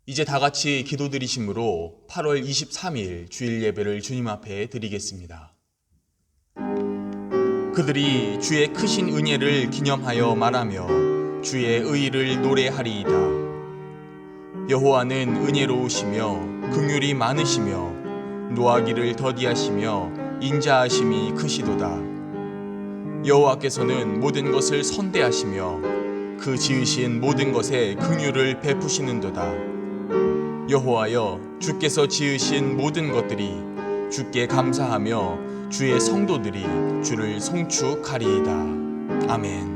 이제 다 같이 기도드리심으로 8월 23일 주일 예배를 주님 앞에 드리겠습니다. 그들이 주의 크신 은혜를 기념하여 말하며 주의 의의를 노래하리이다. 여호와는 은혜로우시며 긍휼이 많으시며 노하기를 더디하시며 인자하심이 크시도다. 여호와께서는 모든 것을 선대하시며 그 지으신 모든 것에 긍휼을 베푸시는도다. 여호와여, 주께서 지으신 모든 것들이 주께 감사하며 주의 성도들이 주를 송축하리이다. 아멘.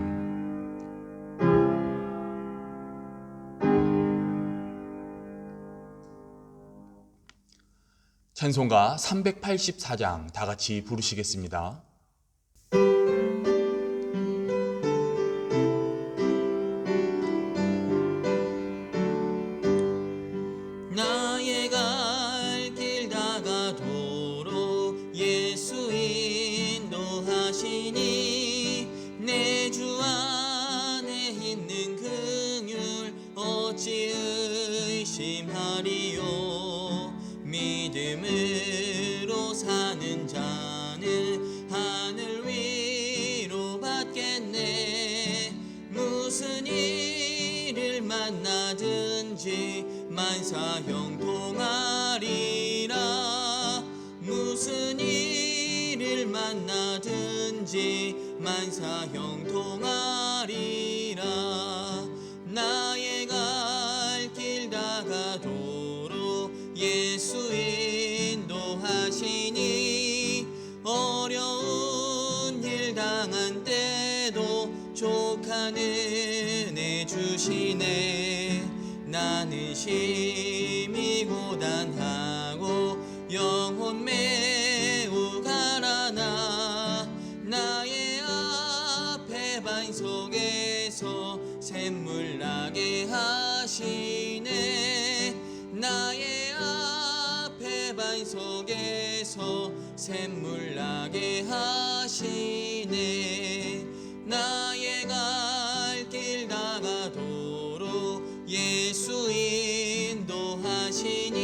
찬송가 384장 다 같이 부르시겠습니다. 나의 갈 길 다가도록 예수 인도하시니 내 주 안에 있는 긍휼 어찌 의심하리요. 믿음으로 사는 자는 하늘 위로 받겠네. 무슨 일을 만나든지 만사 형통하리라. 무슨 일을 만나든지 만사 형통하리라. 나의 갈 길 다가도록 예수 인도하시니 어려운 일 당한 때도 족한 은혜 주시네. 나는 심히 고단하고 영혼 매우 가라나. 나의 앞에 반석에서 샘물 나게 하시네. 나의 앞에 반석에서 샘물 나게 하시네. 나의 갈 길 다가도록 예수 인도하시니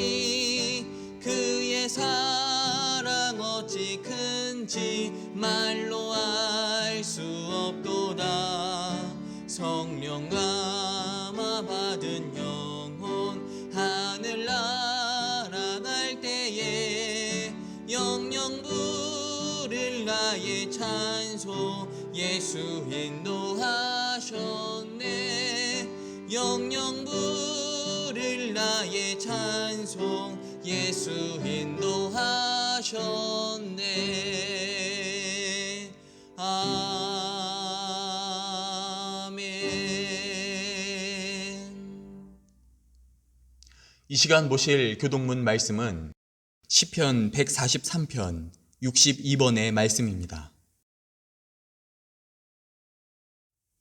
그의 사랑 어찌 큰지 말로 알 수 없도다. 성령 감화 받은 영혼 하늘 날아갈 때에 영영 부를 나의 찬송 예수 인도하셨네. 영영 부를 나의 찬송 예수 인도하셨네. 아멘. 이 시간 보실 교동문 말씀은 시편 143편 62번의 말씀입니다.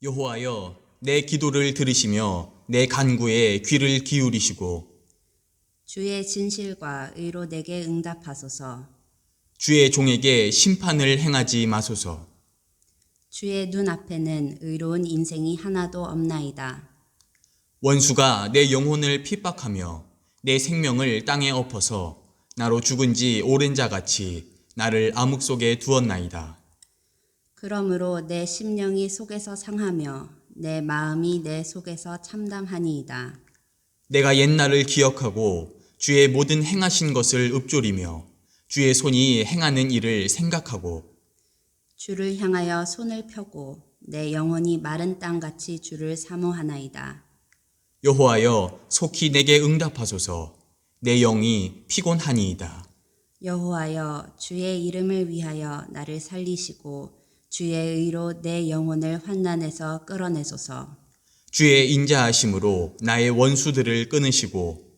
여호와여, 내 기도를 들으시며 내 간구에 귀를 기울이시고 주의 진실과 의로 내게 응답하소서. 주의 종에게 심판을 행하지 마소서. 주의 눈앞에는 의로운 인생이 하나도 없나이다. 원수가 내 영혼을 핍박하며 내 생명을 땅에 엎어서 나로 죽은 지 오랜 자같이 나를 암흑 속에 두었나이다. 그러므로 내 심령이 속에서 상하며 내 마음이 내 속에서 참담하니이다. 내가 옛날을 기억하고 주의 모든 행하신 것을 읊조리며 주의 손이 행하는 일을 생각하고 주를 향하여 손을 펴고 내 영혼이 마른 땅같이 주를 사모하나이다. 여호와여, 속히 내게 응답하소서. 내 영이 피곤하니이다. 여호와여, 주의 이름을 위하여 나를 살리시고 주의 의로 내 영혼을 환난에서 끌어내소서. 주의 인자하심으로 나의 원수들을 끊으시고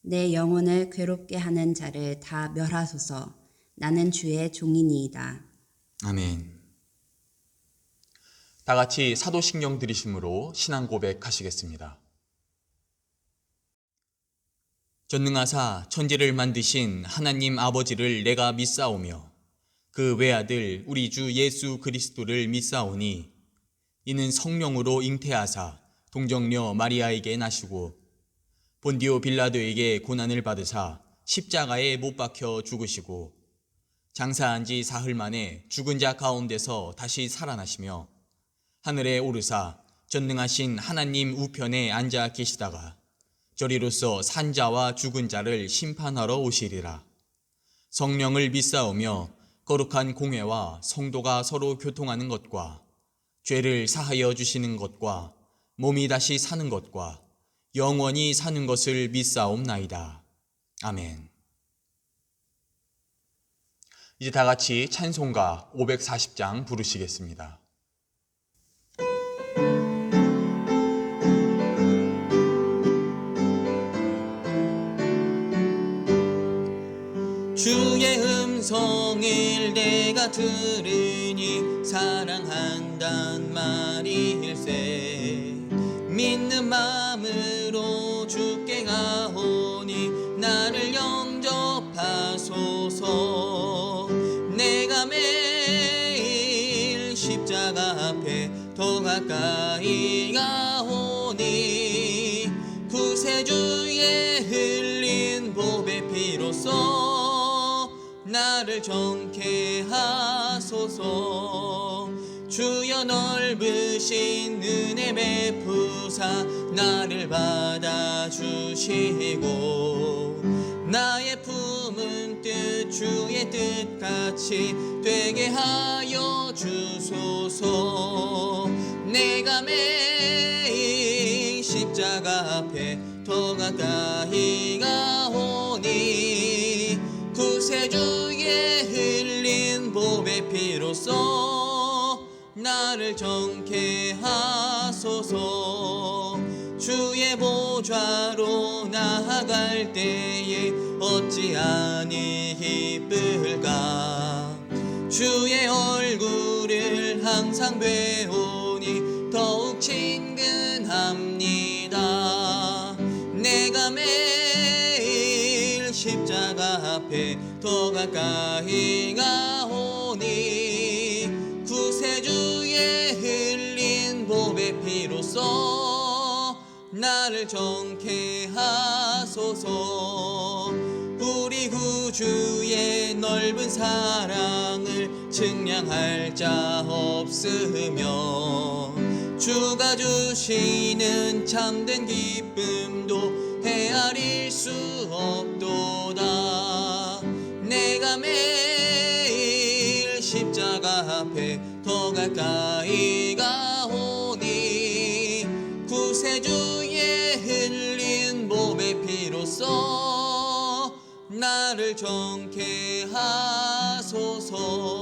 내 영혼을 괴롭게 하는 자를 다 멸하소서. 나는 주의 종이니이다. 아멘. 다 같이 사도신경 들이심으로 신앙 고백하시겠습니다. 전능하사 천지를 만드신 하나님 아버지를 내가 믿사오며 그 외아들 우리 주 예수 그리스도를 믿사오니 이는 성령으로 잉태하사 동정녀 마리아에게 나시고 본디오 빌라도에게 고난을 받으사 십자가에 못 박혀 죽으시고 장사한 지 사흘 만에 죽은 자 가운데서 다시 살아나시며 하늘에 오르사 전능하신 하나님 우편에 앉아 계시다가 저리로서 산자와 죽은 자를 심판하러 오시리라. 성령을 믿사오며 거룩한 공회와 성도가 서로 교통하는 것과 죄를 사하여 주시는 것과 몸이 다시 사는 것과 영원히 사는 것을 믿사옵나이다. 아멘. 이제 다 같이 찬송가 540장 부르시겠습니다. 주의 음성을 내가 들으니 사랑한단 말일세. 믿는 마음으로 주께 가오니 나를 영접하소서. 내가 매일 십자가 앞에 더 가까이 가오니 구세주의 흘린 보배 피로써 나를 정케 하소서. 주여 넓으신 은혜 베푸사 나를 받아주시고 나의 품은 뜻 주의 뜻같이 되게 하여 주소서. 내가 매일 십자가 앞에 더 가까이 가오니 구세주의 흘린 보배 피로써 나를 정케 하소서. 주의 보좌로 나아갈 때에 어찌하니 기쁠까. 주의 얼굴을 항상 배우니 더욱 친근합니다. 내가 매일 십자가 앞에 더 가까이 가오니 구세주의 흘린 보배 피로써 나를 정케 하소서. 우리 구주의 넓은 사랑을 측량할 자 없으며 주가 주시는 참된 기쁨도 헤아릴 수 없도다. 내가 매일 십자가 앞에 더 가까이 가오니 구세주의 흘린 보배 피로써 나를 정케 하소서.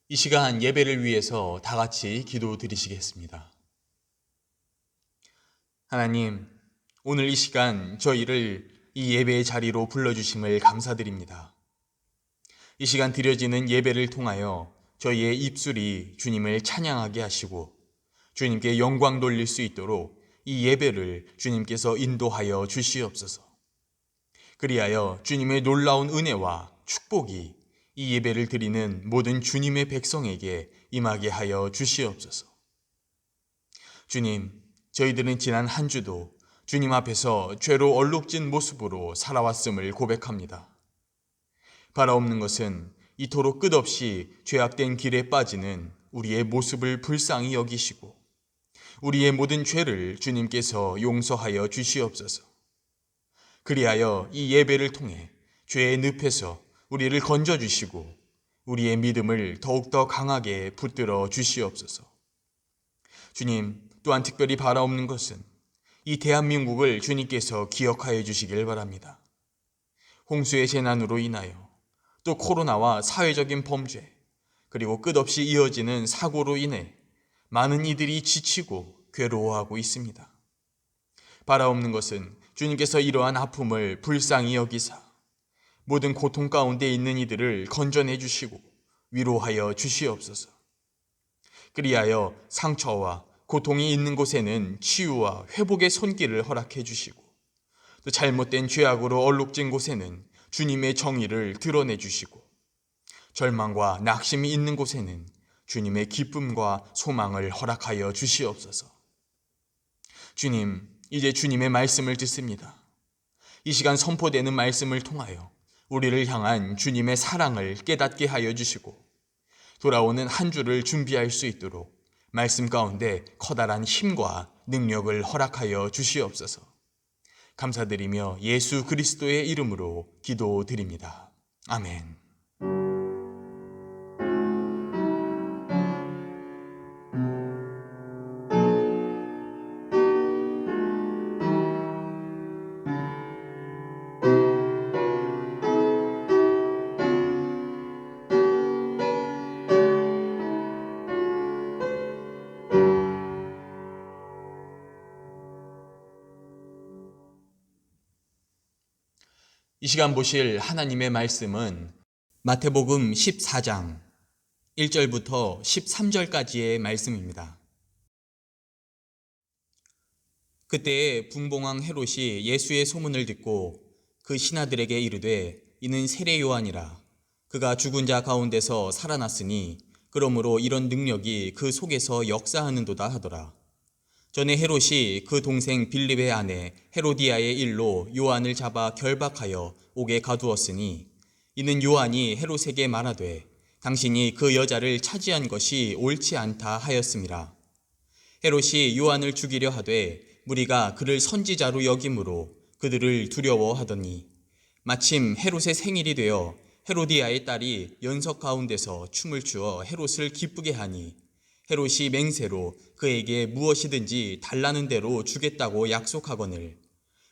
이 시간 예배를 위해서 다 같이 기도 드리시겠습니다. 하나님, 오늘 이 시간 저희를 이 예배의 자리로 불러주심을 감사드립니다. 이 시간 드려지는 예배를 통하여 저희의 입술이 주님을 찬양하게 하시고 주님께 영광 돌릴 수 있도록 이 예배를 주님께서 인도하여 주시옵소서. 그리하여 주님의 놀라운 은혜와 축복이 이 예배를 드리는 모든 주님의 백성에게 임하게 하여 주시옵소서. 주님, 저희들은 지난 한 주도 주님 앞에서 죄로 얼룩진 모습으로 살아왔음을 고백합니다. 바라옵는 것은 이토록 끝없이 죄악된 길에 빠지는 우리의 모습을 불쌍히 여기시고 우리의 모든 죄를 주님께서 용서하여 주시옵소서. 그리하여 이 예배를 통해 죄의 늪에서 우리를 건져주시고 우리의 믿음을 더욱더 강하게 붙들어 주시옵소서. 주님, 또한 특별히 바라옵는 것은 이 대한민국을 주님께서 기억하여 주시길 바랍니다. 홍수의 재난으로 인하여 또 코로나와 사회적인 범죄 그리고 끝없이 이어지는 사고로 인해 많은 이들이 지치고 괴로워하고 있습니다. 바라옵는 것은 주님께서 이러한 아픔을 불쌍히 여기사 모든 고통 가운데 있는 이들을 건져내 주시고 위로하여 주시옵소서. 그리하여 상처와 고통이 있는 곳에는 치유와 회복의 손길을 허락해 주시고 또 잘못된 죄악으로 얼룩진 곳에는 주님의 정의를 드러내 주시고 절망과 낙심이 있는 곳에는 주님의 기쁨과 소망을 허락하여 주시옵소서. 주님, 이제 주님의 말씀을 듣습니다. 이 시간 선포되는 말씀을 통하여 우리를 향한 주님의 사랑을 깨닫게 하여 주시고 돌아오는 한 주를 준비할 수 있도록 말씀 가운데 커다란 힘과 능력을 허락하여 주시옵소서. 감사드리며 예수 그리스도의 이름으로 기도드립니다. 아멘. 이 시간 보실 하나님의 말씀은 마태복음 14장 1절부터 13절까지의 말씀입니다. 그때에 분봉왕 헤롯이 예수의 소문을 듣고 그 신하들에게 이르되 이는 세례 요한이라. 그가 죽은 자 가운데서 살아났으니 그러므로 이런 능력이 그 속에서 역사하는도다 하더라. 전에 헤롯이 그 동생 빌립의 아내 헤로디아의 일로 요한을 잡아 결박하여 옥에 가두었으니 이는 요한이 헤롯에게 말하되 당신이 그 여자를 차지한 것이 옳지 않다 하였음이라. 헤롯이 요한을 죽이려 하되 무리가 그를 선지자로 여김으로 그들을 두려워하더니 마침 헤롯의 생일이 되어 헤로디아의 딸이 연석 가운데서 춤을 추어 헤롯을 기쁘게 하니 헤롯이 맹세로 그에게 무엇이든지 달라는 대로 주겠다고 약속하거늘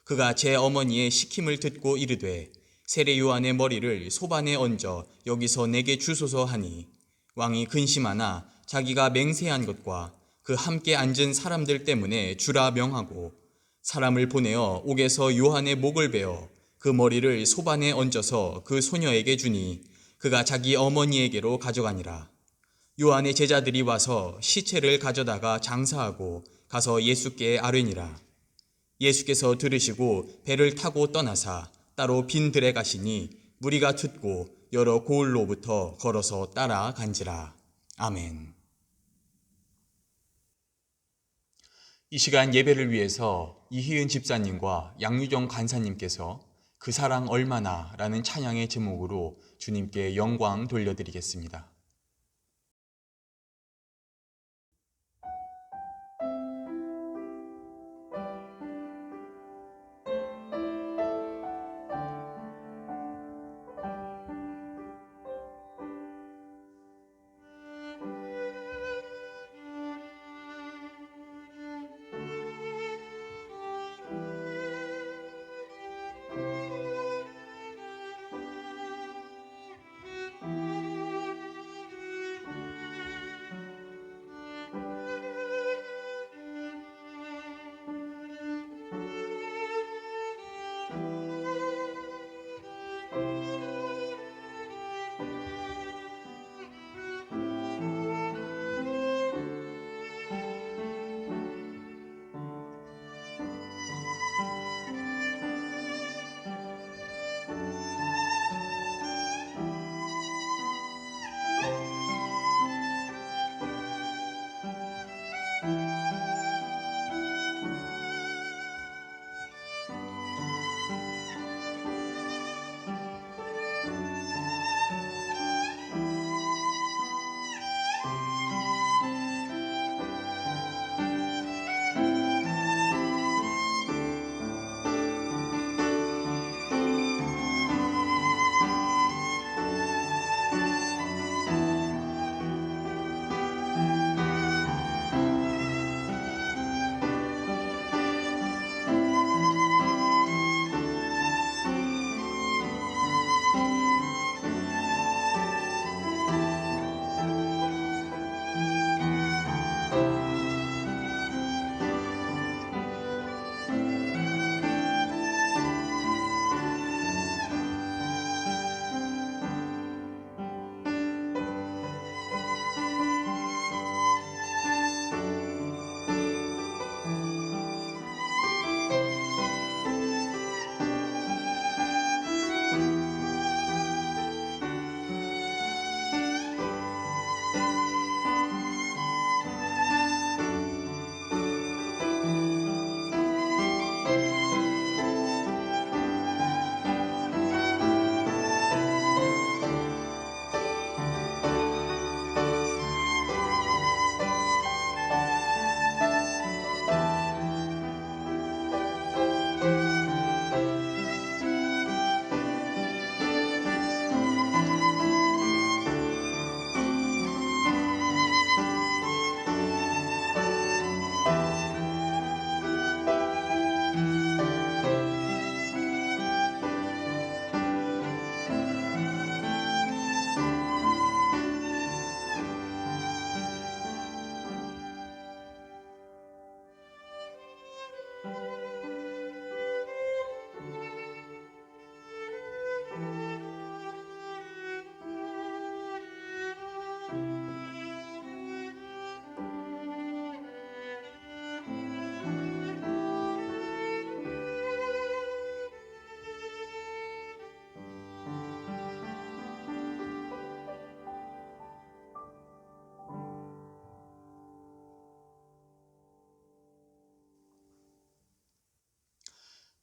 그가 제 어머니의 시킴을 듣고 이르되 세례 요한의 머리를 소반에 얹어 여기서 내게 주소서 하니 왕이 근심하나 자기가 맹세한 것과 그 함께 앉은 사람들 때문에 주라 명하고 사람을 보내어 옥에서 요한의 목을 베어 그 머리를 소반에 얹어서 그 소녀에게 주니 그가 자기 어머니에게로 가져가니라. 요한의 제자들이 와서 시체를 가져다가 장사하고 가서 예수께 아뢰니라. 예수께서 들으시고 배를 타고 떠나사 따로 빈 들에 가시니 무리가 듣고 여러 고을로부터 걸어서 따라간지라. 아멘. 이 시간 예배를 위해서 이희은 집사님과 양유정 간사님께서 그 사랑 얼마나 라는 찬양의 제목으로 주님께 영광 돌려드리겠습니다.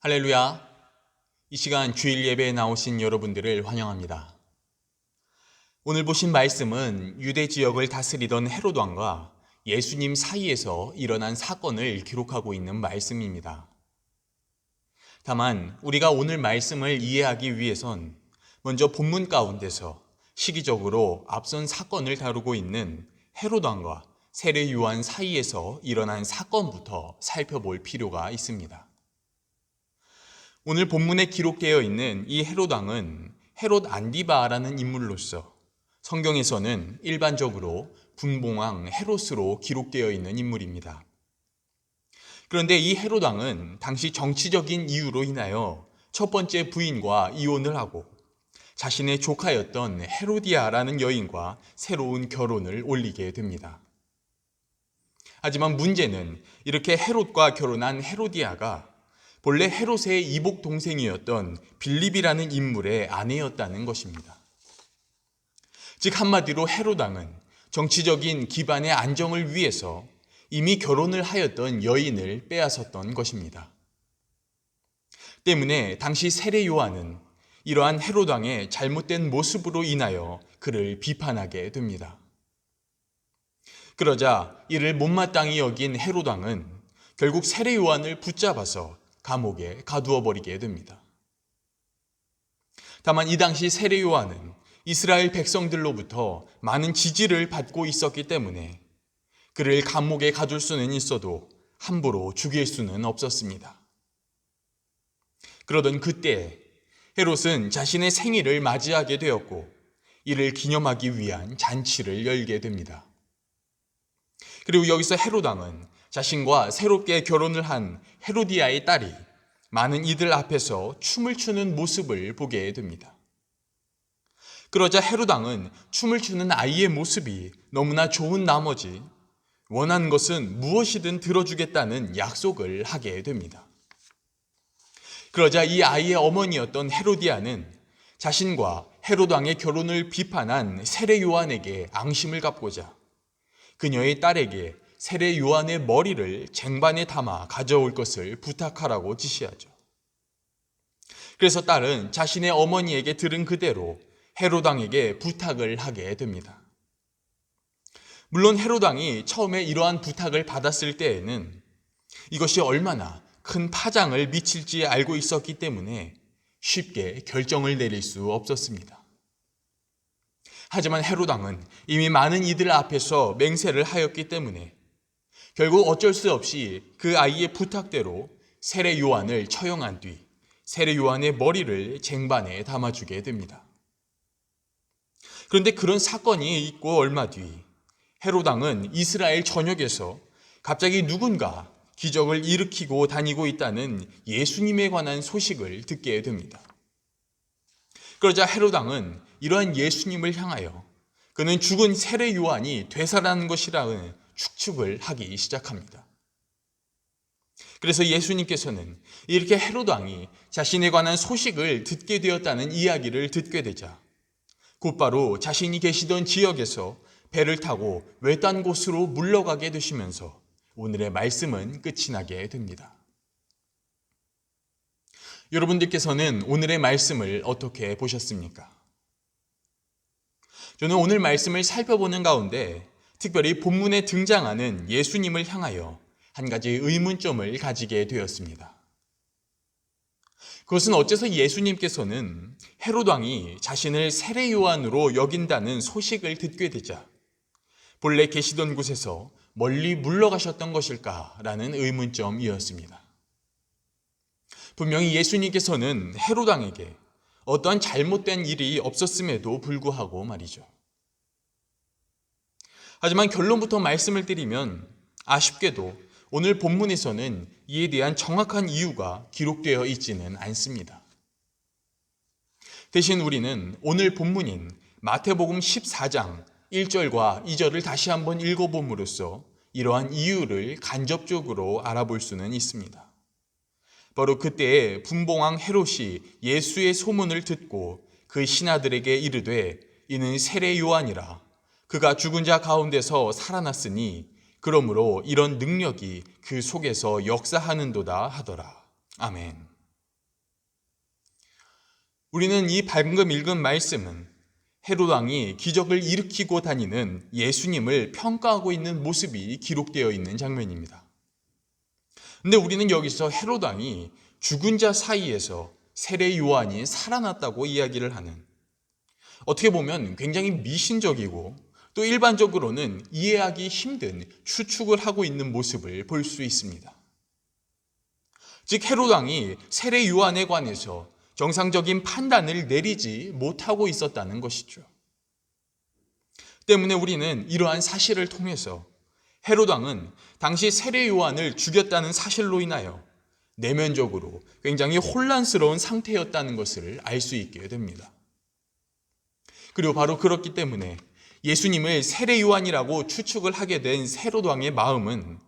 할렐루야. 이 시간 주일 예배에 나오신 여러분들을 환영합니다. 오늘 보신 말씀은 유대 지역을 다스리던 헤롯 왕과 예수님 사이에서 일어난 사건을 기록하고 있는 말씀입니다. 다만 우리가 오늘 말씀을 이해하기 위해선 먼저 본문 가운데서 시기적으로 앞선 사건을 다루고 있는 헤롯 왕과 세례 요한 사이에서 일어난 사건부터 살펴볼 필요가 있습니다. 오늘 본문에 기록되어 있는 이 헤롯 왕은 헤롯 안디바라는 인물로서 성경에서는 일반적으로 분봉왕 헤롯으로 기록되어 있는 인물입니다. 그런데 이 헤롯 왕은 당시 정치적인 이유로 인하여 첫 번째 부인과 이혼을 하고 자신의 조카였던 헤로디아라는 여인과 새로운 결혼을 올리게 됩니다. 하지만 문제는 이렇게 헤롯과 결혼한 헤로디아가 본래 헤롯의 이복 동생이었던 빌립이라는 인물의 아내였다는 것입니다. 즉 한마디로 헤롯 왕은 정치적인 기반의 안정을 위해서 이미 결혼을 하였던 여인을 빼앗았던 것입니다. 때문에 당시 세례 요한은 이러한 헤롯 왕의 잘못된 모습으로 인하여 그를 비판하게 됩니다. 그러자 이를 못마땅히 여긴 헤롯 왕은 결국 세례 요한을 붙잡아서 감옥에 가두어 버리게 됩니다. 다만 이 당시 세례 요한은 이스라엘 백성들로부터 많은 지지를 받고 있었기 때문에 그를 감옥에 가둘 수는 있어도 함부로 죽일 수는 없었습니다. 그러던 그때 헤롯은 자신의 생일을 맞이하게 되었고 이를 기념하기 위한 잔치를 열게 됩니다. 그리고 여기서 헤롯 왕은 자신과 새롭게 결혼을 한 헤로디아의 딸이 많은 이들 앞에서 춤을 추는 모습을 보게 됩니다. 그러자 헤롯 왕은 춤을 추는 아이의 모습이 너무나 좋은 나머지 원하는 것은 무엇이든 들어주겠다는 약속을 하게 됩니다. 그러자 이 아이의 어머니였던 헤로디아는 자신과 헤롯 왕의 결혼을 비판한 세례 요한에게 앙심을 갚고자 그녀의 딸에게 세례 요한의 머리를 쟁반에 담아 가져올 것을 부탁하라고 지시하죠. 그래서 딸은 자신의 어머니에게 들은 그대로 헤롯 왕에게 부탁을 하게 됩니다. 물론 헤롯 왕이 처음에 이러한 부탁을 받았을 때에는 이것이 얼마나 큰 파장을 미칠지 알고 있었기 때문에 쉽게 결정을 내릴 수 없었습니다. 하지만 헤롯 왕은 이미 많은 이들 앞에서 맹세를 하였기 때문에 결국 어쩔 수 없이 그 아이의 부탁대로 세례 요한을 처형한 뒤 세례 요한의 머리를 쟁반에 담아주게 됩니다. 그런데 그런 사건이 있고 얼마 뒤 헤롯 왕은 이스라엘 전역에서 갑자기 누군가 기적을 일으키고 다니고 있다는 예수님에 관한 소식을 듣게 됩니다. 그러자 헤롯 왕은 이러한 예수님을 향하여 그는 죽은 세례 요한이 되살아난 것이라는 축축을 하기 시작합니다. 그래서 예수님께서는 이렇게 헤롯 왕이 자신에 관한 소식을 듣게 되었다는 이야기를 듣게 되자 곧바로 자신이 계시던 지역에서 배를 타고 외딴 곳으로 물러가게 되시면서 오늘의 말씀은 끝이 나게 됩니다. 여러분들께서는 오늘의 말씀을 어떻게 보셨습니까? 저는 오늘 말씀을 살펴보는 가운데 특별히 본문에 등장하는 예수님을 향하여 한 가지 의문점을 가지게 되었습니다. 그것은 어째서 예수님께서는 헤롯 왕이 자신을 세례 요한으로 여긴다는 소식을 듣게 되자 본래 계시던 곳에서 멀리 물러가셨던 것일까라는 의문점이었습니다. 분명히 예수님께서는 헤롯 왕에게 어떠한 잘못된 일이 없었음에도 불구하고 말이죠. 하지만 결론부터 말씀을 드리면 아쉽게도 오늘 본문에서는 이에 대한 정확한 이유가 기록되어 있지는 않습니다. 대신 우리는 오늘 본문인 마태복음 14장 1절과 2절을 다시 한번 읽어봄으로써 이러한 이유를 간접적으로 알아볼 수는 있습니다. 바로 그때에 분봉왕 헤롯이 예수의 소문을 듣고 그 신하들에게 이르되 이는 세례 요한이라 그가 죽은 자 가운데서 살아났으니 그러므로 이런 능력이 그 속에서 역사하는도다 하더라. 아멘. 우리는 이 방금 읽은 말씀은 헤롯 왕이 기적을 일으키고 다니는 예수님을 평가하고 있는 모습이 기록되어 있는 장면입니다. 근데 우리는 여기서 헤롯 왕이 죽은 자 사이에서 세례 요한이 살아났다고 이야기를 하는, 어떻게 보면 굉장히 미신적이고 또 일반적으로는 이해하기 힘든 추측을 하고 있는 모습을 볼 수 있습니다. 즉 헤롯 왕이 세례 요한에 관해서 정상적인 판단을 내리지 못하고 있었다는 것이죠. 때문에 우리는 이러한 사실을 통해서 헤롯 왕은 당시 세례 요한을 죽였다는 사실로 인하여 내면적으로 굉장히 혼란스러운 상태였다는 것을 알 수 있게 됩니다. 그리고 바로 그렇기 때문에 예수님을 세례 요한이라고 추측을 하게 된 헤롯 왕의 마음은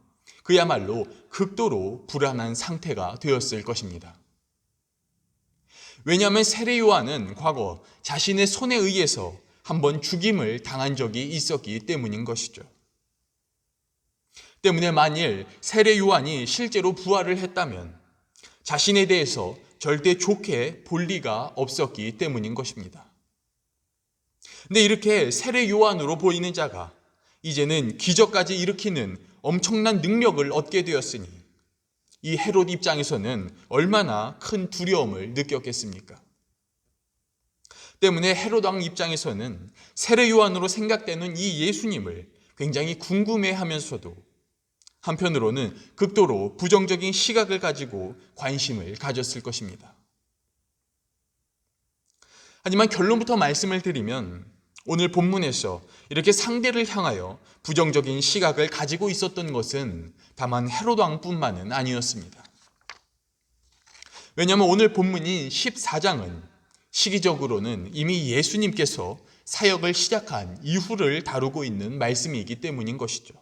그야말로 극도로 불안한 상태가 되었을 것입니다. 왜냐하면 세례 요한은 과거 자신의 손에 의해서 한번 죽임을 당한 적이 있었기 때문인 것이죠. 때문에 만일 세례 요한이 실제로 부활을 했다면 자신에 대해서 절대 좋게 볼 리가 없었기 때문인 것입니다. 근데 이렇게 세례 요한으로 보이는 자가 이제는 기적까지 일으키는 엄청난 능력을 얻게 되었으니 이 헤롯 입장에서는 얼마나 큰 두려움을 느꼈겠습니까? 때문에 헤롯 왕 입장에서는 세례 요한으로 생각되는 이 예수님을 굉장히 궁금해하면서도 한편으로는 극도로 부정적인 시각을 가지고 관심을 가졌을 것입니다. 하지만 결론부터 말씀을 드리면 오늘 본문에서 이렇게 상대를 향하여 부정적인 시각을 가지고 있었던 것은 다만 헤롯 왕뿐만은 아니었습니다. 왜냐하면 오늘 본문인 14장은 시기적으로는 이미 예수님께서 사역을 시작한 이후를 다루고 있는 말씀이기 때문인 것이죠.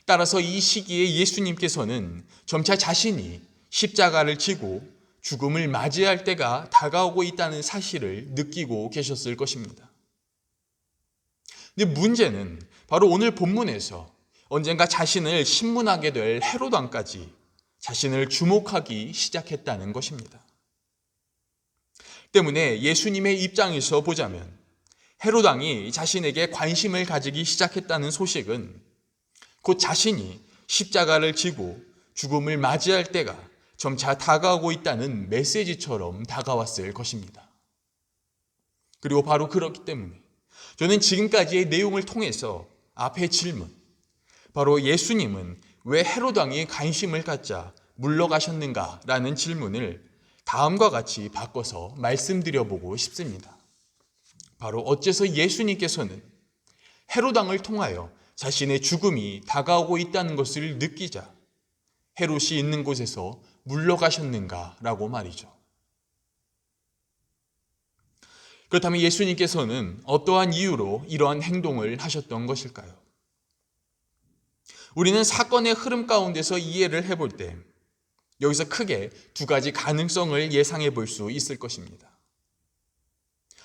따라서 이 시기에 예수님께서는 점차 자신이 십자가를 지고 죽음을 맞이할 때가 다가오고 있다는 사실을 느끼고 계셨을 것입니다. 근데 문제는 바로 오늘 본문에서 언젠가 자신을 신문하게 될 헤롯 왕까지 자신을 주목하기 시작했다는 것입니다. 때문에 예수님의 입장에서 보자면 헤롯 왕이 자신에게 관심을 가지기 시작했다는 소식은 곧 자신이 십자가를 지고 죽음을 맞이할 때가 점차 다가오고 있다는 메시지처럼 다가왔을 것입니다. 그리고 바로 그렇기 때문에 저는 지금까지의 내용을 통해서 앞의 질문, 바로 예수님은 왜 헤롯 왕이 관심을 갖자 물러가셨는가라는 질문을 다음과 같이 바꿔서 말씀드려보고 싶습니다. 바로 어째서 예수님께서는 헤롯 왕을 통하여 자신의 죽음이 다가오고 있다는 것을 느끼자 헤롯이 있는 곳에서 물러가셨는가라고 말이죠. 그렇다면 예수님께서는 어떠한 이유로 이러한 행동을 하셨던 것일까요? 우리는 사건의 흐름 가운데서 이해를 해볼 때 여기서 크게 두 가지 가능성을 예상해 볼 수 있을 것입니다.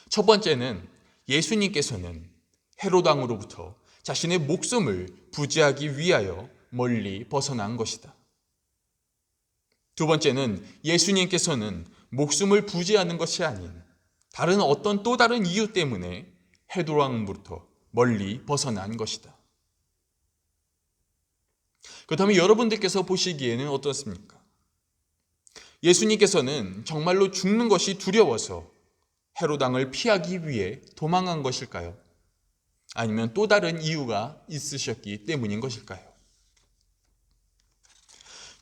첫 번째는 예수님께서는 헤롯 왕으로부터 자신의 목숨을 부지하기 위하여 멀리 벗어난 것이다. 두 번째는 예수님께서는 목숨을 부지하는 것이 아닌 다른 어떤 또 다른 이유 때문에 헤롯 왕으로부터 멀리 벗어난 것이다. 그렇다면 여러분들께서 보시기에는 어떻습니까? 예수님께서는 정말로 죽는 것이 두려워서 헤롯 왕을 피하기 위해 도망한 것일까요? 아니면 또 다른 이유가 있으셨기 때문인 것일까요?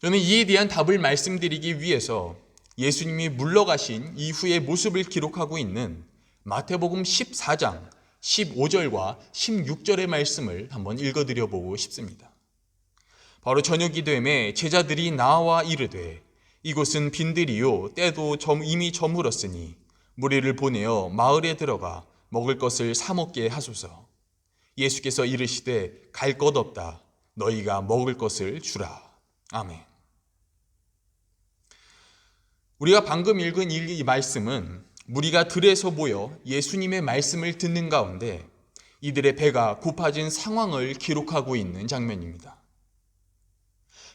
저는 이에 대한 답을 말씀드리기 위해서 예수님이 물러가신 이후의 모습을 기록하고 있는 마태복음 14장 15절과 16절의 말씀을 한번 읽어드려 보고 싶습니다. 바로 저녁이 되매 제자들이 나와 이르되 이곳은 빈들이요 때도 이미 저물었으니 무리를 보내어 마을에 들어가 먹을 것을 사 먹게 하소서. 예수께서 이르시되 갈 것 없다. 너희가 먹을 것을 주라. 아멘. 우리가 방금 읽은 이 말씀은 무리가 들에서 모여 예수님의 말씀을 듣는 가운데 이들의 배가 고파진 상황을 기록하고 있는 장면입니다.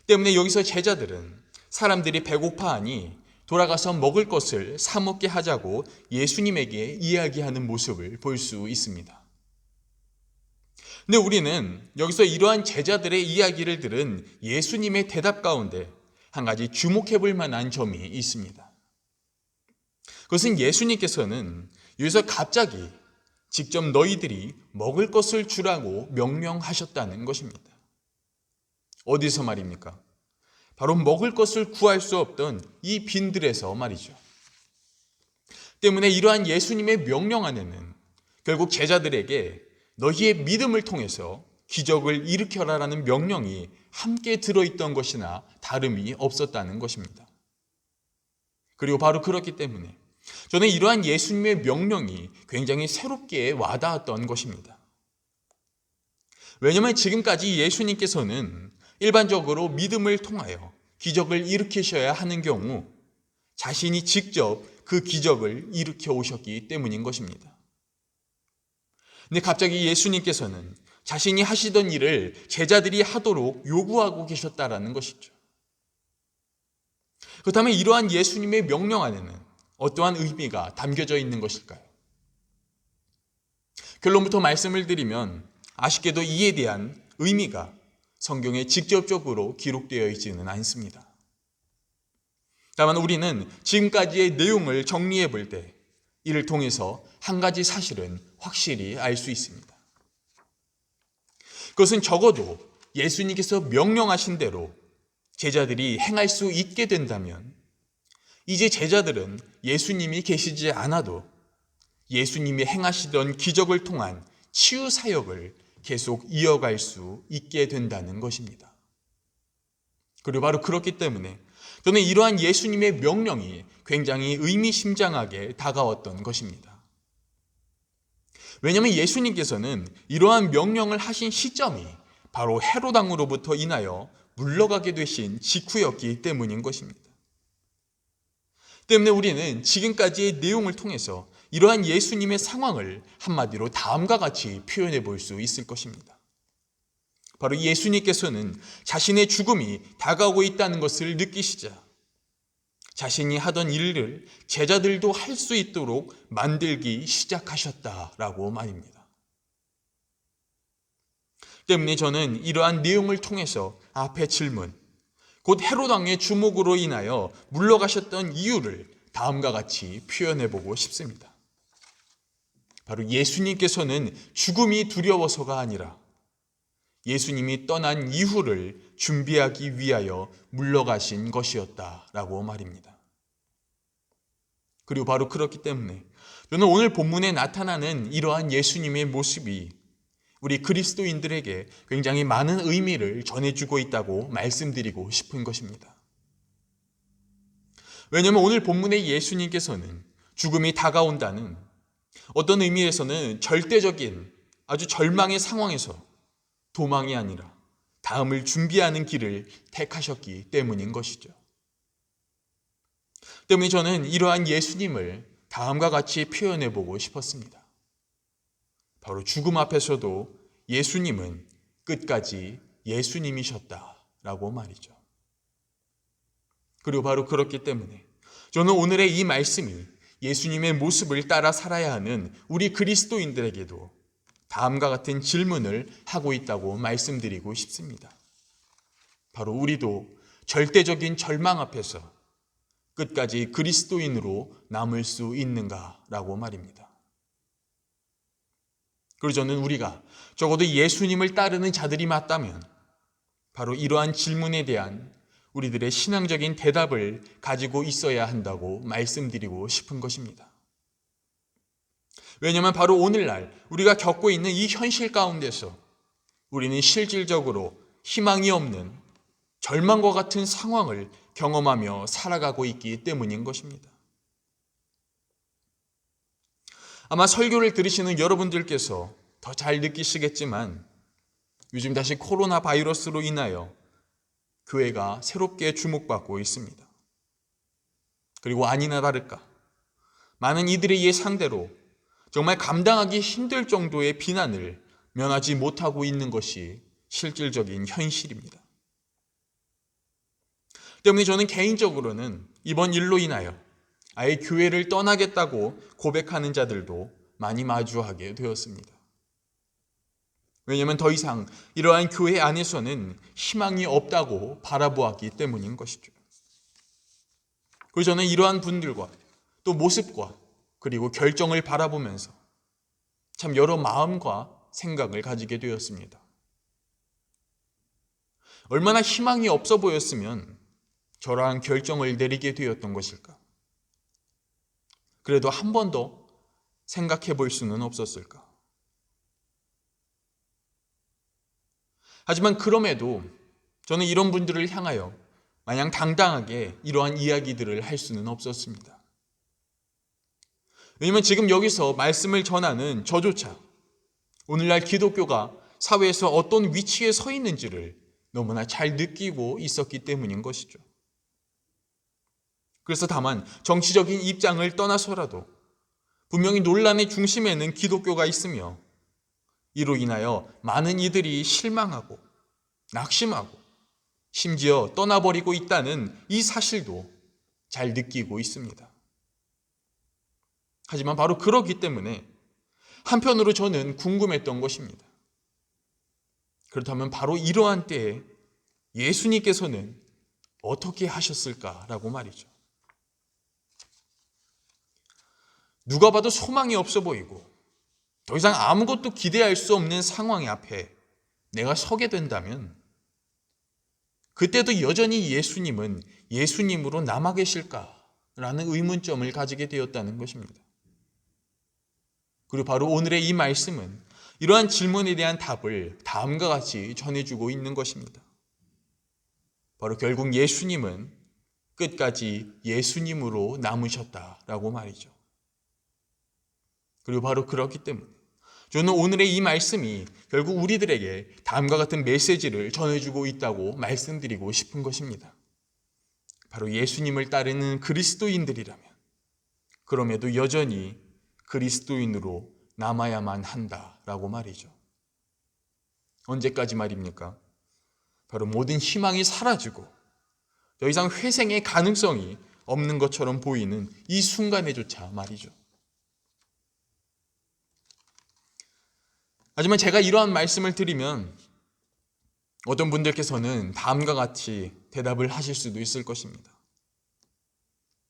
때문에 여기서 제자들은 사람들이 배고파하니 돌아가서 먹을 것을 사 먹게 하자고 예수님에게 이야기하는 모습을 볼 수 있습니다. 근데 우리는 여기서 이러한 제자들의 이야기를 들은 예수님의 대답 가운데 한 가지 주목해 볼 만한 점이 있습니다. 그것은 예수님께서는 여기서 갑자기 직접 너희들이 먹을 것을 주라고 명령하셨다는 것입니다. 어디서 말입니까? 바로 먹을 것을 구할 수 없던 이 빈들에서 말이죠. 때문에 이러한 예수님의 명령 안에는 결국 제자들에게 너희의 믿음을 통해서 기적을 일으켜라라는 명령이 함께 들어있던 것이나 다름이 없었다는 것입니다. 그리고 바로 그렇기 때문에 저는 이러한 예수님의 명령이 굉장히 새롭게 와닿았던 것입니다. 왜냐하면 지금까지 예수님께서는 일반적으로 믿음을 통하여 기적을 일으키셔야 하는 경우 자신이 직접 그 기적을 일으켜 오셨기 때문인 것입니다. 근데 갑자기 예수님께서는 자신이 하시던 일을 제자들이 하도록 요구하고 계셨다라는 것이죠. 그렇다면 이러한 예수님의 명령 안에는 어떠한 의미가 담겨져 있는 것일까요? 결론부터 말씀을 드리면 아쉽게도 이에 대한 의미가 성경에 직접적으로 기록되어 있지는 않습니다. 다만 우리는 지금까지의 내용을 정리해 볼 때 이를 통해서 한 가지 사실은 확실히 알 수 있습니다. 그것은 적어도 예수님께서 명령하신 대로 제자들이 행할 수 있게 된다면 이제 제자들은 예수님이 계시지 않아도 예수님이 행하시던 기적을 통한 치유 사역을 계속 이어갈 수 있게 된다는 것입니다. 그리고 바로 그렇기 때문에 저는 이러한 예수님의 명령이 굉장히 의미심장하게 다가왔던 것입니다. 왜냐하면 예수님께서는 이러한 명령을 하신 시점이 바로 헤롯 왕으로부터 인하여 물러가게 되신 직후였기 때문인 것입니다. 때문에 우리는 지금까지의 내용을 통해서 이러한 예수님의 상황을 한마디로 다음과 같이 표현해 볼 수 있을 것입니다. 바로 예수님께서는 자신의 죽음이 다가오고 있다는 것을 느끼시자 자신이 하던 일을 제자들도 할 수 있도록 만들기 시작하셨다라고 말입니다. 때문에 저는 이러한 내용을 통해서 앞의 질문, 곧 헤롯 왕의 주목으로 인하여 물러가셨던 이유를 다음과 같이 표현해 보고 싶습니다. 바로 예수님께서는 죽음이 두려워서가 아니라 예수님이 떠난 이후를 준비하기 위하여 물러가신 것이었다라고 말입니다. 그리고 바로 그렇기 때문에 저는 오늘 본문에 나타나는 이러한 예수님의 모습이 우리 그리스도인들에게 굉장히 많은 의미를 전해주고 있다고 말씀드리고 싶은 것입니다. 왜냐하면 오늘 본문의 예수님께서는 죽음이 다가온다는 어떤 의미에서는 절대적인 아주 절망의 상황에서 도망이 아니라 다음을 준비하는 길을 택하셨기 때문인 것이죠. 때문에 저는 이러한 예수님을 다음과 같이 표현해 보고 싶었습니다. 바로 죽음 앞에서도 예수님은 끝까지 예수님이셨다라고 말이죠. 그리고 바로 그렇기 때문에 저는 오늘의 이 말씀이 예수님의 모습을 따라 살아야 하는 우리 그리스도인들에게도 다음과 같은 질문을 하고 있다고 말씀드리고 싶습니다. 바로 우리도 절대적인 절망 앞에서 끝까지 그리스도인으로 남을 수 있는가라고 말입니다. 그리고 저는 우리가 적어도 예수님을 따르는 자들이 맞다면 바로 이러한 질문에 대한 우리들의 신앙적인 대답을 가지고 있어야 한다고 말씀드리고 싶은 것입니다. 왜냐하면 바로 오늘날 우리가 겪고 있는 이 현실 가운데서 우리는 실질적으로 희망이 없는 절망과 같은 상황을 경험하며 살아가고 있기 때문인 것입니다. 아마 설교를 들으시는 여러분들께서 더 잘 느끼시겠지만 요즘 다시 코로나 바이러스로 인하여 교회가 새롭게 주목받고 있습니다. 그리고 아니나 다를까 많은 이들의 예상대로 정말 감당하기 힘들 정도의 비난을 면하지 못하고 있는 것이 실질적인 현실입니다. 때문에 저는 개인적으로는 이번 일로 인하여 아예 교회를 떠나겠다고 고백하는 자들도 많이 마주하게 되었습니다. 왜냐하면 더 이상 이러한 교회 안에서는 희망이 없다고 바라보았기 때문인 것이죠. 그리고 저는 이러한 분들과 또 모습과 그리고 결정을 바라보면서 참 여러 마음과 생각을 가지게 되었습니다. 얼마나 희망이 없어 보였으면 저러한 결정을 내리게 되었던 것일까? 그래도 한 번 더 생각해 볼 수는 없었을까? 하지만 그럼에도 저는 이런 분들을 향하여 마냥 당당하게 이러한 이야기들을 할 수는 없었습니다. 왜냐하면 지금 여기서 말씀을 전하는 저조차 오늘날 기독교가 사회에서 어떤 위치에 서 있는지를 너무나 잘 느끼고 있었기 때문인 것이죠. 그래서 다만 정치적인 입장을 떠나서라도 분명히 논란의 중심에는 기독교가 있으며 이로 인하여 많은 이들이 실망하고 낙심하고 심지어 떠나버리고 있다는 이 사실도 잘 느끼고 있습니다. 하지만 바로 그러기 때문에 한편으로 저는 궁금했던 것입니다. 그렇다면 바로 이러한 때에 예수님께서는 어떻게 하셨을까라고 말이죠. 누가 봐도 소망이 없어 보이고 더 이상 아무것도 기대할 수 없는 상황 앞에 내가 서게 된다면 그때도 여전히 예수님은 예수님으로 남아 계실까라는 의문점을 가지게 되었다는 것입니다. 그리고 바로 오늘의 이 말씀은 이러한 질문에 대한 답을 다음과 같이 전해주고 있는 것입니다. 바로 결국 예수님은 끝까지 예수님으로 남으셨다라고 말이죠. 그리고 바로 그렇기 때문에 저는 오늘의 이 말씀이 결국 우리들에게 다음과 같은 메시지를 전해주고 있다고 말씀드리고 싶은 것입니다. 바로 예수님을 따르는 그리스도인들이라면 그럼에도 여전히 그리스도인으로 남아야만 한다라고 말이죠. 언제까지 말입니까? 바로 모든 희망이 사라지고 더 이상 회생의 가능성이 없는 것처럼 보이는 이 순간에조차 말이죠. 하지만 제가 이러한 말씀을 드리면 어떤 분들께서는 다음과 같이 대답을 하실 수도 있을 것입니다.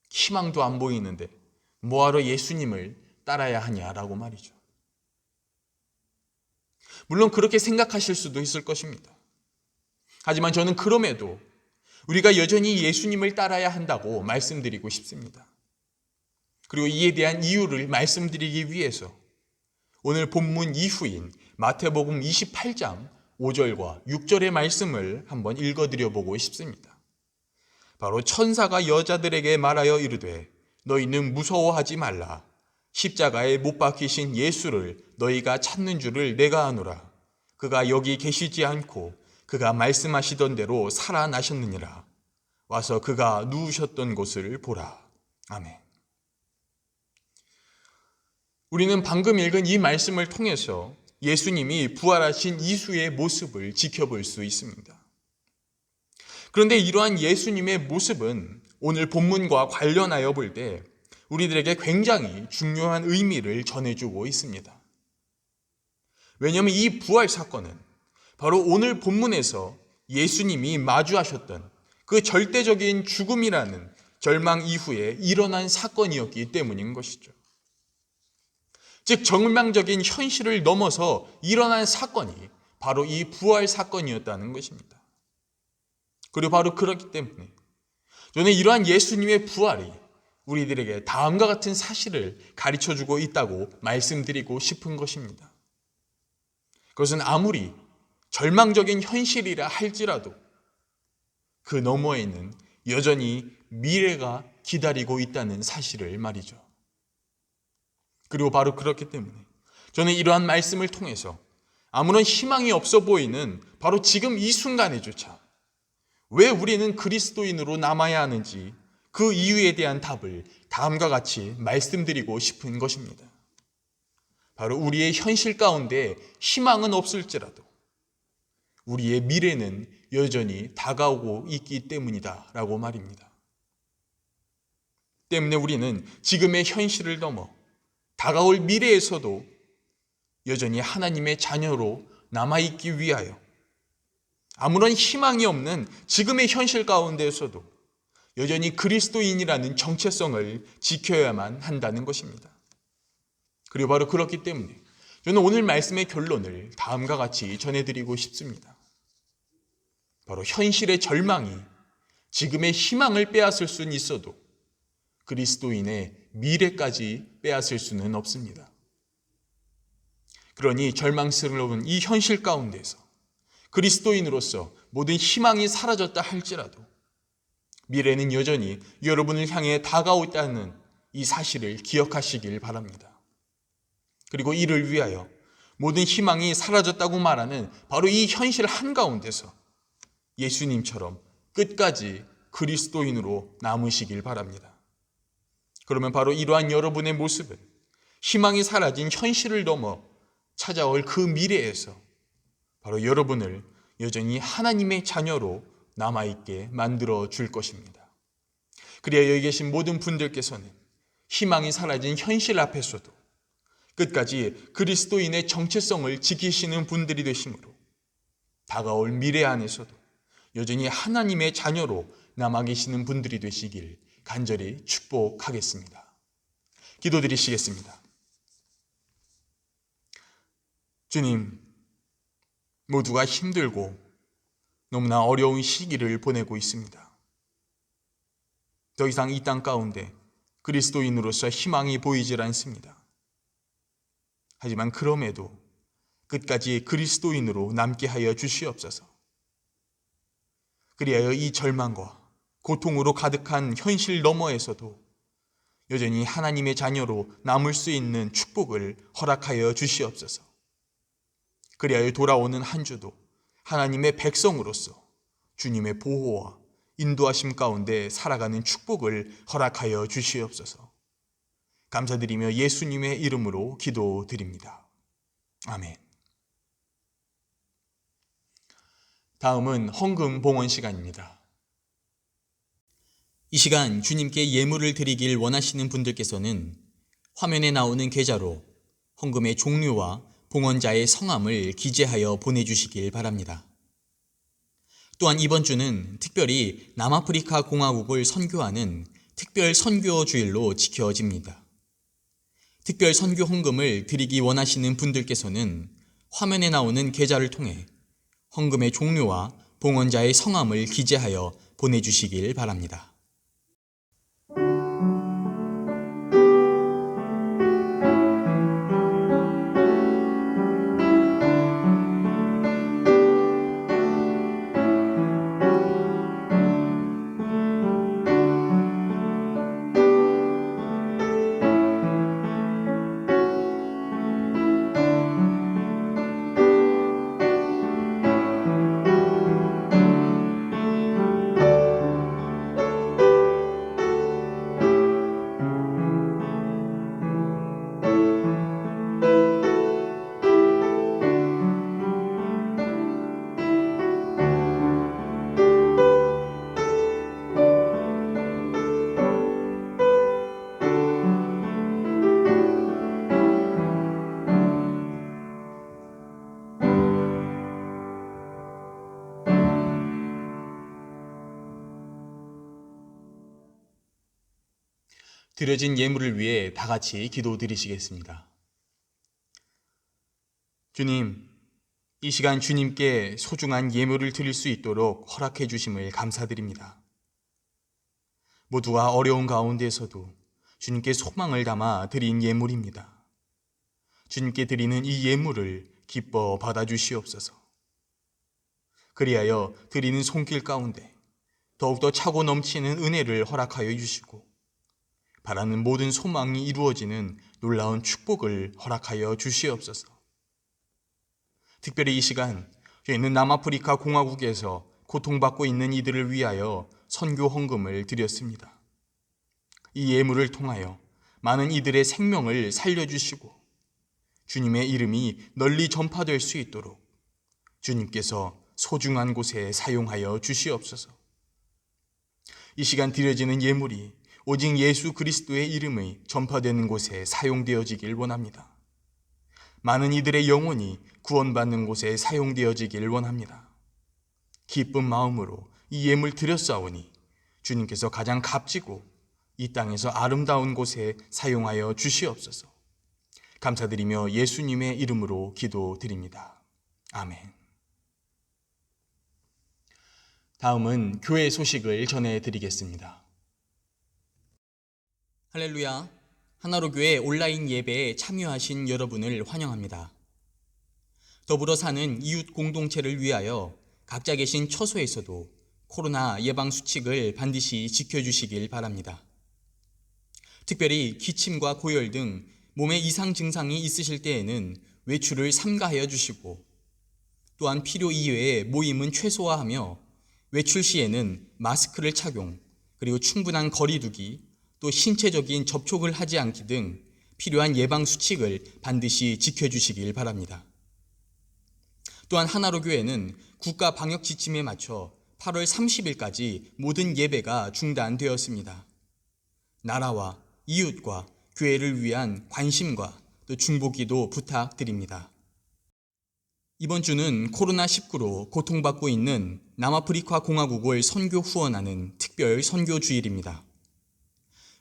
희망도 안 보이는데 뭐하러 예수님을 따라야 하냐라고 말이죠. 물론 그렇게 생각하실 수도 있을 것입니다. 하지만 저는 그럼에도 우리가 여전히 예수님을 따라야 한다고 말씀드리고 싶습니다. 그리고 이에 대한 이유를 말씀드리기 위해서 오늘 본문 이후인 마태복음 28장 5절과 6절의 말씀을 한번 읽어드려 보고 싶습니다. 바로 천사가 여자들에게 말하여 이르되 너희는 무서워하지 말라. 십자가에 못 박히신 예수를 너희가 찾는 줄을 내가 아노라. 그가 여기 계시지 않고 그가 말씀하시던 대로 살아나셨느니라. 와서 그가 누우셨던 곳을 보라. 아멘. 우리는 방금 읽은 이 말씀을 통해서 예수님이 부활하신 이후의 모습을 지켜볼 수 있습니다. 그런데 이러한 예수님의 모습은 오늘 본문과 관련하여 볼 때 우리들에게 굉장히 중요한 의미를 전해주고 있습니다. 왜냐하면 이 부활 사건은 바로 오늘 본문에서 예수님이 마주하셨던 그 절대적인 죽음이라는 절망 이후에 일어난 사건이었기 때문인 것이죠. 즉 절망적인 현실을 넘어서 일어난 사건이 바로 이 부활 사건이었다는 것입니다. 그리고 바로 그렇기 때문에 저는 이러한 예수님의 부활이 우리들에게 다음과 같은 사실을 가르쳐주고 있다고 말씀드리고 싶은 것입니다. 그것은 아무리 절망적인 현실이라 할지라도 그 너머에는 여전히 미래가 기다리고 있다는 사실을 말이죠. 그리고 바로 그렇기 때문에 저는 이러한 말씀을 통해서 아무런 희망이 없어 보이는 바로 지금 이 순간에조차 왜 우리는 그리스도인으로 남아야 하는지 그 이유에 대한 답을 다음과 같이 말씀드리고 싶은 것입니다. 바로 우리의 현실 가운데 희망은 없을지라도 우리의 미래는 여전히 다가오고 있기 때문이다 라고 말입니다. 때문에 우리는 지금의 현실을 넘어 다가올 미래에서도 여전히 하나님의 자녀로 남아있기 위하여 아무런 희망이 없는 지금의 현실 가운데에서도 여전히 그리스도인이라는 정체성을 지켜야만 한다는 것입니다. 그리고 바로 그렇기 때문에 저는 오늘 말씀의 결론을 다음과 같이 전해드리고 싶습니다. 바로 현실의 절망이 지금의 희망을 빼앗을 수는 있어도 그리스도인의 미래까지 빼앗을 수는 없습니다. 그러니 절망스러운 이 현실 가운데서 그리스도인으로서 모든 희망이 사라졌다 할지라도 미래는 여전히 여러분을 향해 다가오다는 이 사실을 기억하시길 바랍니다. 그리고 이를 위하여 모든 희망이 사라졌다고 말하는 바로 이 현실 한가운데서 예수님처럼 끝까지 그리스도인으로 남으시길 바랍니다. 그러면 바로 이러한 여러분의 모습은 희망이 사라진 현실을 넘어 찾아올 그 미래에서 바로 여러분을 여전히 하나님의 자녀로 남아있게 만들어 줄 것입니다. 그래야 여기 계신 모든 분들께서는 희망이 사라진 현실 앞에서도 끝까지 그리스도인의 정체성을 지키시는 분들이 되심으로 다가올 미래 안에서도 여전히 하나님의 자녀로 남아 계시는 분들이 되시길 간절히 축복하겠습니다. 기도드리시겠습니다. 주님, 모두가 힘들고 너무나 어려운 시기를 보내고 있습니다. 더 이상 이 땅 가운데 그리스도인으로서 희망이 보이질 않습니다. 하지만 그럼에도 끝까지 그리스도인으로 남게 하여 주시옵소서. 그리하여 이 절망과 고통으로 가득한 현실 너머에서도 여전히 하나님의 자녀로 남을 수 있는 축복을 허락하여 주시옵소서. 그리하여 돌아오는 한 주도 하나님의 백성으로서 주님의 보호와 인도하심 가운데 살아가는 축복을 허락하여 주시옵소서. 감사드리며 예수님의 이름으로 기도드립니다. 아멘. 다음은 헌금 봉헌 시간입니다. 이 시간 주님께 예물을 드리길 원하시는 분들께서는 화면에 나오는 계좌로 헌금의 종류와 봉헌자의 성함을 기재하여 보내주시길 바랍니다. 또한 이번 주는 특별히 남아프리카 공화국을 선교하는 특별 선교 주일로 지켜집니다. 특별 선교 헌금을 드리기 원하시는 분들께서는 화면에 나오는 계좌를 통해 헌금의 종류와 봉헌자의 성함을 기재하여 보내주시길 바랍니다. 드려진 예물을 위해 다 같이 기도드리시겠습니다. 주님, 이 시간 주님께 소중한 예물을 드릴 수 있도록 허락해 주심을 감사드립니다. 모두가 어려운 가운데서도 주님께 소망을 담아 드린 예물입니다. 주님께 드리는 이 예물을 기뻐 받아주시옵소서. 그리하여 드리는 손길 가운데 더욱더 차고 넘치는 은혜를 허락하여 주시고 바라는 모든 소망이 이루어지는 놀라운 축복을 허락하여 주시옵소서. 특별히 이 시간 저희는 남아프리카 공화국에서 고통받고 있는 이들을 위하여 선교 헌금을 드렸습니다. 이 예물을 통하여 많은 이들의 생명을 살려주시고 주님의 이름이 널리 전파될 수 있도록 주님께서 소중한 곳에 사용하여 주시옵소서. 이 시간 드려지는 예물이 오직 예수 그리스도의 이름이 전파되는 곳에 사용되어지길 원합니다. 많은 이들의 영혼이 구원받는 곳에 사용되어지길 원합니다. 기쁜 마음으로 이 예물 드렸사오니 주님께서 가장 값지고 이 땅에서 아름다운 곳에 사용하여 주시옵소서. 감사드리며 예수님의 이름으로 기도드립니다. 아멘. 다음은 교회 소식을 전해드리겠습니다. 할렐루야. 하나로 교회 온라인 예배에 참여하신 여러분을 환영합니다. 더불어 사는 이웃 공동체를 위하여 각자 계신 처소에서도 코로나 예방 수칙을 반드시 지켜주시길 바랍니다. 특별히 기침과 고열 등 몸에 이상 증상이 있으실 때에는 외출을 삼가하여 주시고, 또한 필요 이외의 모임은 최소화하며 외출 시에는 마스크를 착용, 그리고 충분한 거리 두기, 또 신체적인 접촉을 하지 않기 등 필요한 예방 수칙을 반드시 지켜주시길 바랍니다. 또한 하나로 교회는 국가 방역 지침에 맞춰 8월 30일까지 모든 예배가 중단되었습니다. 나라와 이웃과 교회를 위한 관심과 또 중보기도 부탁드립니다. 이번 주는 코로나19로 고통받고 있는 남아프리카 공화국을 선교 후원하는 특별 선교 주일입니다.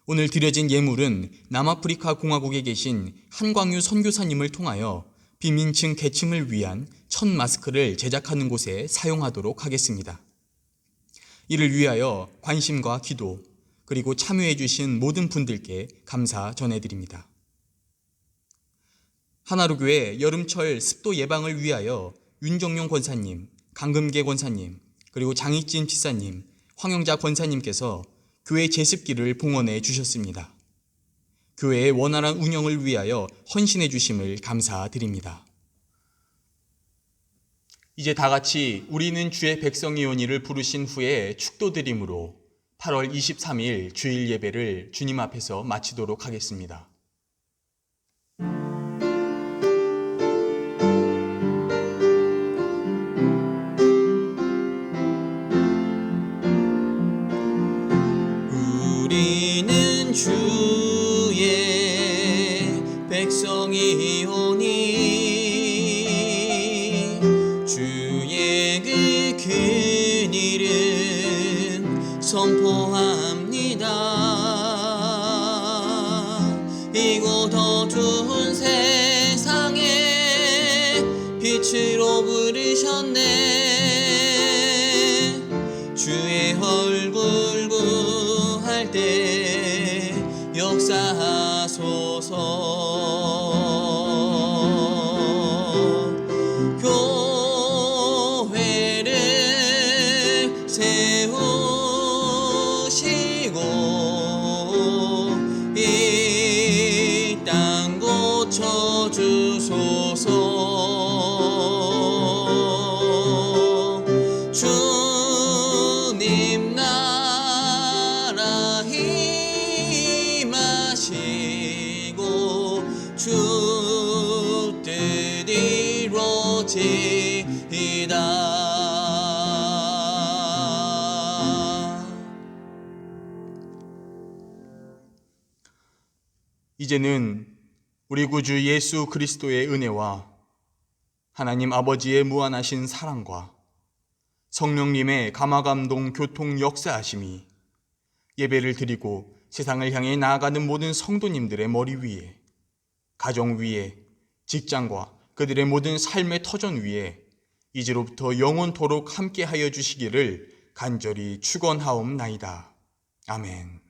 오늘 드려진 예물은 남아프리카 공화국에 계신 한광유 선교사님을 통하여 비민층 계층을 위한 첫 마스크를 제작하는 곳에 사용하도록 하겠습니다. 이를 위하여 관심과 기도, 그리고 참여해 주신 모든 분들께 감사 전해드립니다. 하나로 교회 여름철 습도 예방을 위하여 윤정용 권사님, 강금계 권사님, 그리고 장익진 지사님, 황영자 권사님께서 교회 제습기를 봉헌해 주셨습니다. 교회의 원활한 운영을 위하여 헌신해 주심을 감사드립니다. 이제 다 같이 우리는 주의 백성이오니를 부르신 후에 축도드림으로 8월 23일 주일 예배를 주님 앞에서 마치도록 하겠습니다. 우리는 주의 백성이오니 주의 그 큰 이름 선포합니다. 이곳 어두운 세상에 빛으로 부르셨네. 주의 얼굴 구할 때 역사하소서. 교회를 세우시고 이 땅 고쳐주소서. 주님 나라 힘하시고 주 뜻 이루어지이다. 이제는 우리 구주 예수 그리스도의 은혜와 하나님 아버지의 무한하신 사랑과 성령님의 감화감동 교통 역사하심이 예배를 드리고 세상을 향해 나아가는 모든 성도님들의 머리 위에, 가정 위에, 직장과 그들의 모든 삶의 터전 위에 이제로부터 영원토록 함께하여 주시기를 간절히 축원하옵나이다. 아멘.